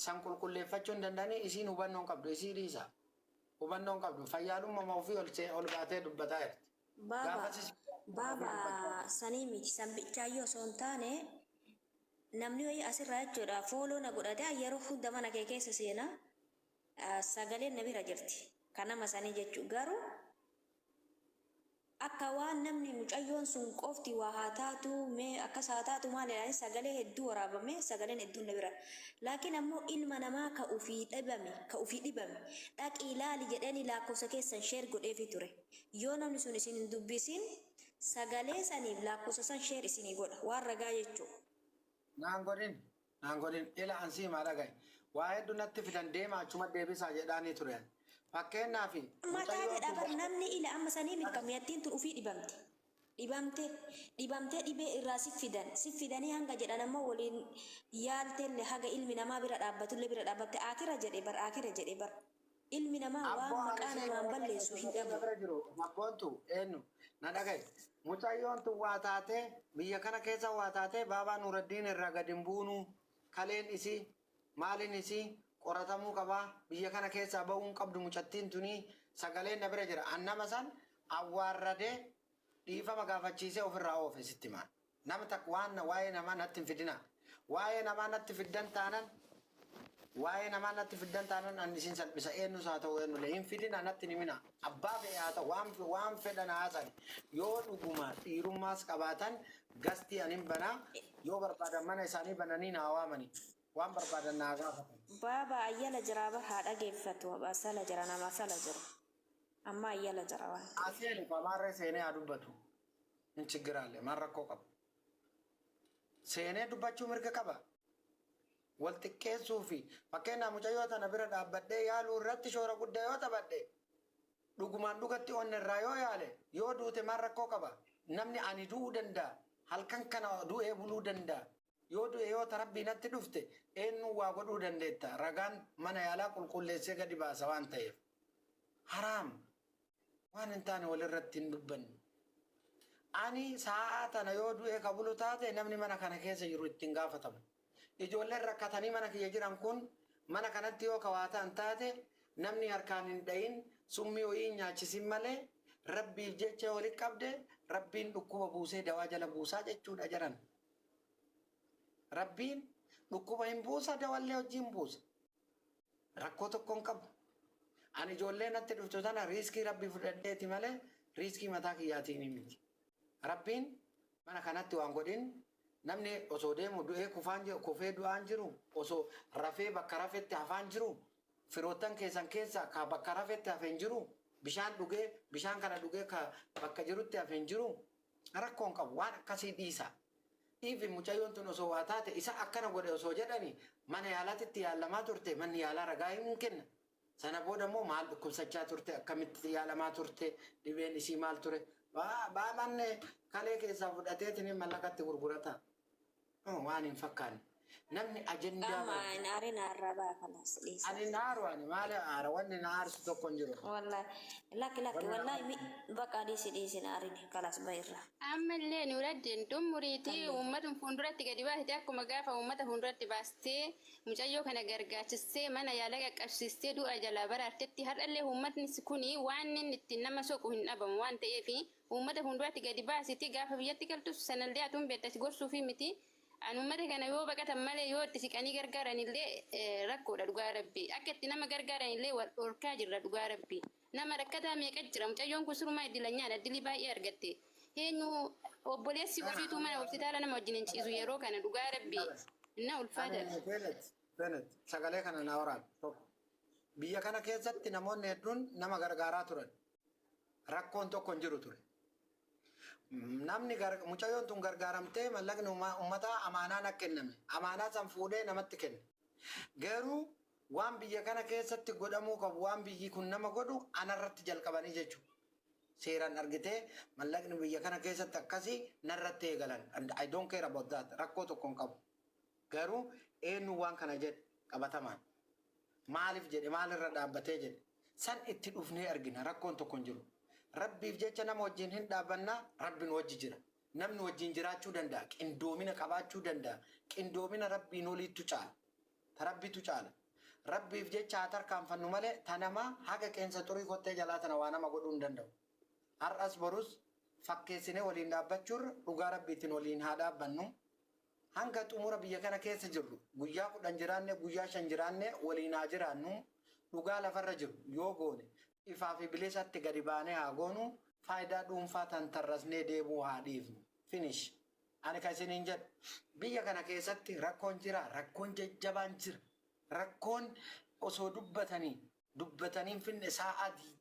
san qulqulleeffachuun danda'anii isiin hubannoon qabdu isii dhiisa. Hubannoon qabdu fayyaalummaa ofii ol baatee dubbataa jirti. Baba sanii miti sanbichaayyoo osoo hin taane namni wayii asirraa jechuudha fooloo na godhatee yeroo hunda mana kee keessa seenaa sagaleen na bira jirti. Kan nama sanii jechuudha garuu akka waan namni mucayyoon sun qofti waa haa taatu mee akkas haa taatu maal jedhanii sagalee hedduu waraabame sagaleen hedduun na bira. Laakiin ammoo ilma namaa ka ufii dhibame dhaqii ilaali jedhanii lakkoofsa keessan sheer godheefi ture. Yoo namni sun isin hin dubbisin sagalee saniif lakkoofsa san sheer isinii godha waan ragaa jechuudha. Naan godhin ila ansii maa dhagaye waa hedduu natti fidan deema achuma deebisaa jedhaanii ture. Fakkeenyaaf mataa jedha namni ila amma sanii mitkamiyattiin tun ufii dhibamtee dhibee irraa siffidanii hanga jedhan ammoo waliin yaalteellee haga ilmi namaa bira dhaabbatullee bira dhaabbatte akira jedhee bar ilmi namaa waan maqaa namaan balleessu hin dhabu. Mabboontu eenyu na dhagaye mucayyoon tun waa taatee biyya kana keessa waa taatee baabaa Nuuraddiin irraa gadi hin buunu kaleen isii maaliin isii qoratamuu qabaa biyya kana keessaa bahuun qabdu mucattiin tuni sagaleen na bira jira annama san awwaarradee dhiifama gaafachiisee ofirraa oofe sitti maan nama takka waan waa'ee namaa natti hin fidina waa'ee namaa natti fiddan taanan an isin salphisa eenyus haa ta'u eenyulee hin fidina natti ni mina abbaa fe'ee haa ta'u waan fedhan haasan yoo dhuguma dhiirummaas qabaatan gastii anin banaa yoo barbaadan mana isaanii bananii na waamanii. Waan barbaadan naa gaafatan. Baba ayyala jira bar haadha geeffatu asala jira nama asala jiru. Amma ayyala jira waan. Aseen famaarree seenee haa dubbatu. Hin chiggiraalle maan rakkoo qaba. Seenee dubbachuu mirga qaba. Wal xiqqeessuu fi fakkeenyaaf mucayyoo tana bira dhaabbadhee yaaluu irratti shoora guddaa yoo taphadhe dhugumaan dhugatti onni irraa yoo yaale yoo duute maan rakkoo qaba. Namni ani du'uu danda'a. Halkan kana du'ee buluu danda'a. Yoo du'e yoo tarabbii natti dhufte eenyu waa godhuu dandeetta ragaan mana yaalaa qulqulleessee gadi baasa waan ta'eef haraam waan hin taane walirratti hin dubbanne ani sa'aa tana yoo du'e ka bulu taate namni mana kana keessa jiru ittiin gaafatamu ijoolleen rakkatanii mana kiyya jiran kun mana kanatti yoo kawaataan taate namni harkaan hin dhayin summii ho'ii nyaachisin malee rabbiif jecha walitti qabde rabbiin dhukkuba buusee dawaa jala buusaa jechuudha jiran. Rabbiin dhukkuba hin buusa dawallee wajjin buusa. Rakkoo tokko hin qabu. Ani ijoollee natti dhuftu tana riiskii rabbii fudhadheeti malee riiskii mataa kiyyaatiin miti. Rabbiin mana kanatti waan godhin namni osoo deemu du'ee kufee du'aan jiru osoo rafee bakka rafetti hafaan jiru firoottan keessan keessa ka bakka rafetti hafeen jiru bishaan kana dhugee ka bakka jirutti hafeen jiru rakkoo hin qabu waan akkasii dhiisa. Ifi mucayyoon tun osoo waa taate isa akkana godhe osoo jedhani mana yaalaatitti yaalamaa turte manni yaalaa ragaa hin kenna. Sana booda immoo maal dhukkubsachaa turte akkamitti yaalamaa turte dhibeen isii maal ture baabanne kalee keessaa fudhateetiin mallaqatti gurgurata. Waan hin fakkaanne. Namni ajendaa naari naarraa kanas dhiisa. Ani naaru ani maali aara wanni naarsu tokko hin jiru. Wallahi wallahi bakka dhiisi naari kalas bayirra. Ammallee Nuuraddiin muriitii uummata fuulduratti gadi baastee akkuma gaafa uummata fuulduratti baastee mucayyoo kana gargaachistee mana yaala qaqqabsiistee du'a jalaa baraartetti har'allee uummatni kuni waan inni ittiin nama soqu hin dhabamu waan ta'eef uummata fuulduratti gadi baasiti gaafa biyyatti galtus sanallee atuun beektasi gorsuufi miti. Anummata kana yoo baqatan malee yoo itti siqanii gargaaranillee rakkoodha dhugaa rabbii. Akka itti nama gargaaranillee wal dhorkaa jirra dhugaa rabbii. Nama rakkataa meeqa jira mucayyoon kun surumaa iddilanyaadha iddilii baay'ee argatte. Eenyu obboleessi ofiituu mana hospitaala nama wajjin hin ciisu yeroo kana dhugaa rabbii. Inna ulfaata. Sagalee kana na waraabaa. Biyya kana keessatti namoonni hedduun nama gargaaraa turan. Rakkoon tokko hin jiru ture. Namni mucayyoon tun gargaaramtee mallaqni uummataa amaanaan akka kenname amaanaa san fuudhee namatti kenne garuu waan biyya kana keessatti godhamuu qabu waan biyyi kun nama godhu anarratti jalqabanii jechuudha seeraan argitee mallaqni biyya kana keessatti akkasii narratti eegalan I don't care about that rakkoo tokko hin qabu garuu eenyu waan kana jedhe qabatamaan maaliif jedhe maalirra dhaabbatee jedhe san itti dhufnee argina rakkoon tokko hin jiru. Rabbiif jecha nama wajjin hin dhaabannaa rabbiin wajji jira. Namni wajjin jiraachuu danda'a. Qindoomina qabaachuu danda'a. Qindoomina rabbiin oliitu caala. tarabbitu caala. Rabbiif jecha tarkaanfannu malee tanama haga qeensa xurii kottee jalaa tana waa nama godhuu hin danda'u. Har'as borus fakkeessinee waliin dhaabbachuurra dhugaa rabbiitiin waliin haa dhaabbannu. Hanga xumura biyya kana keessa jirru guyyaa 10 jiraanne guyyaa 5 jiraanne waliin haa jiraannu. Dhugaa lafarra jiru yoo goone ifaa fi bilisatti gadi baanee haa goonu faayidaa dhuunfaa tantarrasnee deebuu haa dhiifnu. Finish. Ani kan isiniin jedhu biyya kana keessatti rakkoon jira, rakkoon jajjabaan jira. Rakkoon osoo dubbatanii finne sa'aatii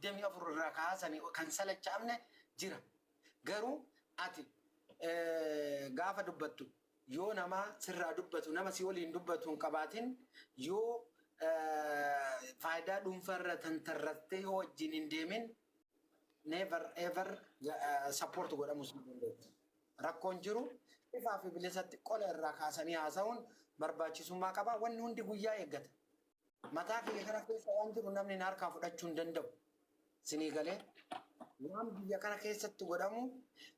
24 irraa kaasanii kan salacha'amne jira. Garuu ati gaafa dubbattu yoo nama sirraa dubbatu nama si waliin dubbatu hin qabaatin yoo faayidaa dhuunfarra tantarrattee yoo wajjin hin deemin never ever support godhamus hin dandeessu. Rakkoon jiru ifaa fi bilisatti qola irraa kaasanii haasa'uun barbaachisummaa qaba. Wanni hundi guyyaa eeggata. Mataa kiyya kana keessa waan jiru namni harkaa fudhachuu hin danda'u. Sinii galee waan biyya kana keessatti godhamu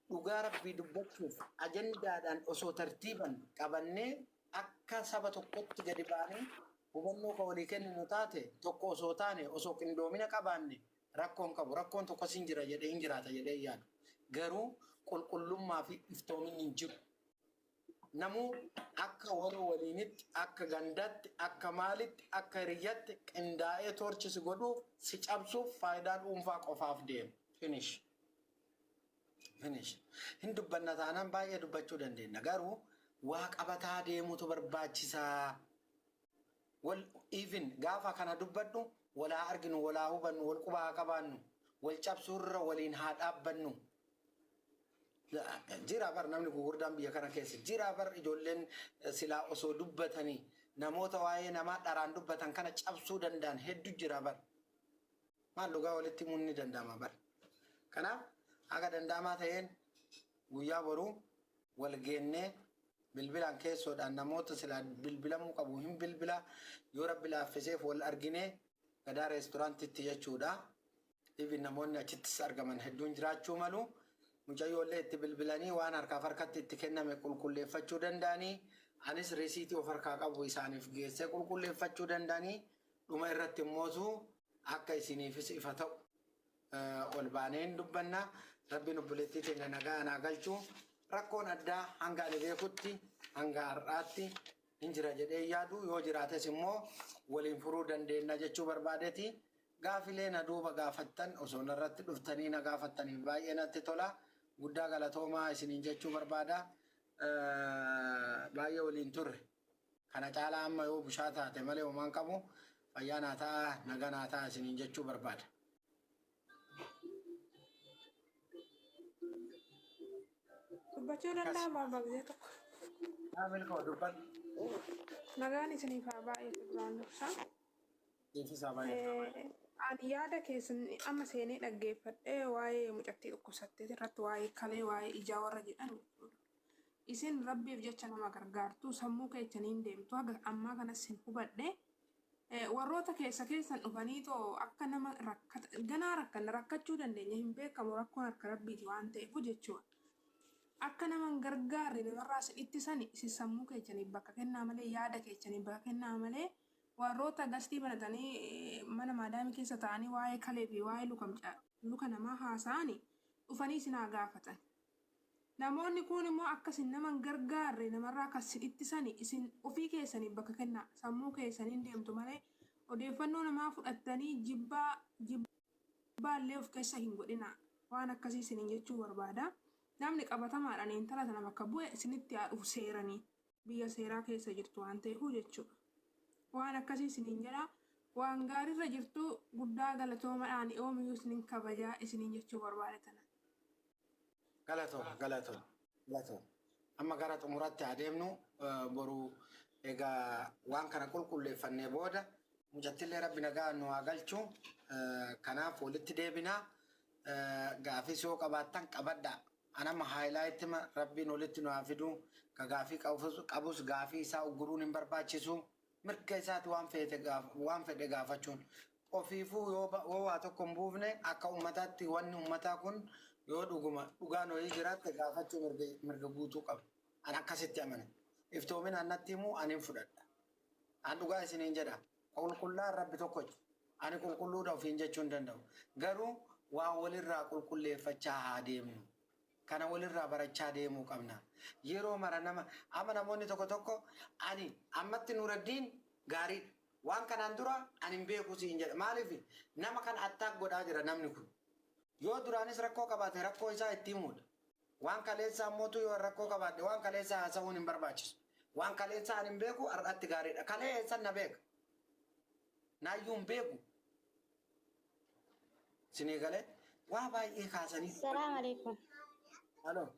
dhugaa rabbii dubbachuuf ajandaadhaan osoo tartiiban qabannee akka saba tokkotti gadi baanee hubannoo kan walii kenninu taate tokko osoo taane osoo qindoomina qabaanne rakkoon qabu. Rakkoon tokko siin jira jedhee hin jiraata jedhee yaadu. Garuu qulqullummaa fi iftoominni hin jiru. Namuu akka waloo waliinitti, akka gandaatti, akka maalitti, akka hiriyyatti qindaa'ee toorchisi godhuuf si cabsuuf faayidaa dhuunfaa qofaaf deema. Finish. Hin dubbanna taanaan baay'ee dubbachuu dandeenya. Garuu waa qabataa deemutu barbaachisaa. Even gaafa kana dubbadhu walaa arginu, walaa hubannu, wal qubaa qabaannu, wal cabsuurra waliin haa dhaabbannu. Jira bar namni gurguddaan biyya kana keessa jira bar ijoolleen silaa osoo dubbatanii namoota waa'ee namaa dharaan dubbatan kana cabsuu danda'an hedduu jira bar. Maal dhugaa walitti himuun ni danda'ama bar. Kanaaf haga danda'amaa ta'een guyyaa boruu wal geennee bilbilaan keessoodhaan namoota silaa bilbilamuu qabu hin bilbila yoo rabbi laaffiseef wal arginee gadaa reesturaantitti jechuudha. Ibi namoonni achittis argaman hedduun jiraachuu malu. Mucayyoolee itti bilbilanii waan harkatti itti kenname qulqulleeffachuu danda'anii anis resiitii of harkaa qabu isaaniif geessee qulqulleeffachuu danda'anii dhuma irratti immootu akka isiniifis ifa ta'u ol baaneen dubbanna. Rabbiin obboleettii teenya nagaa anaa galchuu rakkoon addaa hanga ani beekutti hanga har'aatti hin jira jedhee yaadu yoo jiraates immoo waliin furuu dandeenya jechuu barbaadeeti. Gaafilee na duuba gaafattan osoo narratti dhuftanii na gaafattaniif baay'ee natti tola. Guddaa galatoomaa isiniin jechuu barbaada. Baay'ee waliin turre. Kana caalaa amma yoo bushaa taate malee homaan qabu fayyaa naa ta'a nagaa naa ta'a isiniin jechuu barbaada. Dubbachuu danda'amaa baay'ee tokko. Milkoo dubban. Nagaan isiniif haa baay'eetu duraan dursaa. Deefisaa baay'ee. Ani yaada keessan amma seenee dhaggeeffadhee waa'ee mucattii dhukkubsattee irratti waa'ee kalee waa'ee ijaa warra jedhan isin rabbiif jecha nama gargaartu sammuu keessaniin deemtu haga ammaa kanas hin hubadhe warroota keessan dhufanii too akka nama ganaa rakkachuu dandeenya hin beekamu rakkoon harka rabbiiti waan ta'eef jechuudha. Akka naman gargaarre namarraa isin ittisani isin sammuu keessaniif bakka kennaa malee yaada keessaniif bakka kennaa malee warroota gastii banatanii mana maadaamii keessa ta'anii waa'ee kalee fi waa'ee luka namaa haasa'anii dhufanii isin haa gaafatan. Namoonni kun immoo akkasin naman gargaarre namarraa akkasin ittisanii isin ofii keessaniif bakka kennaa sammuu keessaniin deemtu malee odeeffannoo namaa fudhattanii jibbaallee of keessa hin godhina waan akkasii isiniin jechuu barbaada. Namni qabatamaadhaan intala sana bakka bu'e isinitti haa dhufu seeranii biyya seeraa keessa jirtu waan ta'eef jechuudha. Waan akkasii isiniin jedha waan gaariirra jirtu guddaa galatoomadhaan oomiyyuu isiniin kabajaa isiniin jechuu barbaadatan. Galatoom. Amma gara xumuraatti adeemnu boruu egaa waan kana qulqulleeffannee booda mucattillee rabbi nagaa nu haa galchu. Kanaaf walitti deebinaa gaafis yoo qabaattan qabadhaa. Anama haayilaayitti rabbiin walitti nu haa fidu ka gaafii qabus gaafii isaa ugguruun hin barbaachisu. Mirga isaati waan fedhe gaafachuun ofiifuu yoo waa tokko hin buufne akka ummataatti wanni ummataa kun yoo dhugaan wayii jiraatte gaafachuu mirga guutuu qaba. Ani akkasitti amana. Iftoomin annatti himuu ani hin fudhadha. An dhugaa isiniin jedha. Qulqullaan rabbi tokkochi. Ani qulqulluudha ofiin jechuu hin danda'u. Garuu waa walirraa qulqulleeffachaa haa deemnu. Kana walirraa barachaa deemuu qabna. Yeroo mara amma namoonni tokko ani ammatti Nuuraddiin gaariidha. Waan kanaan dura ani hin beeku siin jedha. Maaliif nama kan attaak godhaa jira namni kun. Yoo duraanis rakkoo qabaate rakkoo isaa itti himuudha. Waan kaleessaa mootuu yoo rakkoo qabaate waan kaleessaa haasa'uun hin barbaachisu. Waan kaleessaa ani hin beeku har'atti gaariidha. Kaleessan na beeka. Naayyuu hin beeku. Sinii galee waa baay'ee kaasanii. Salaamu alaikum. Halo.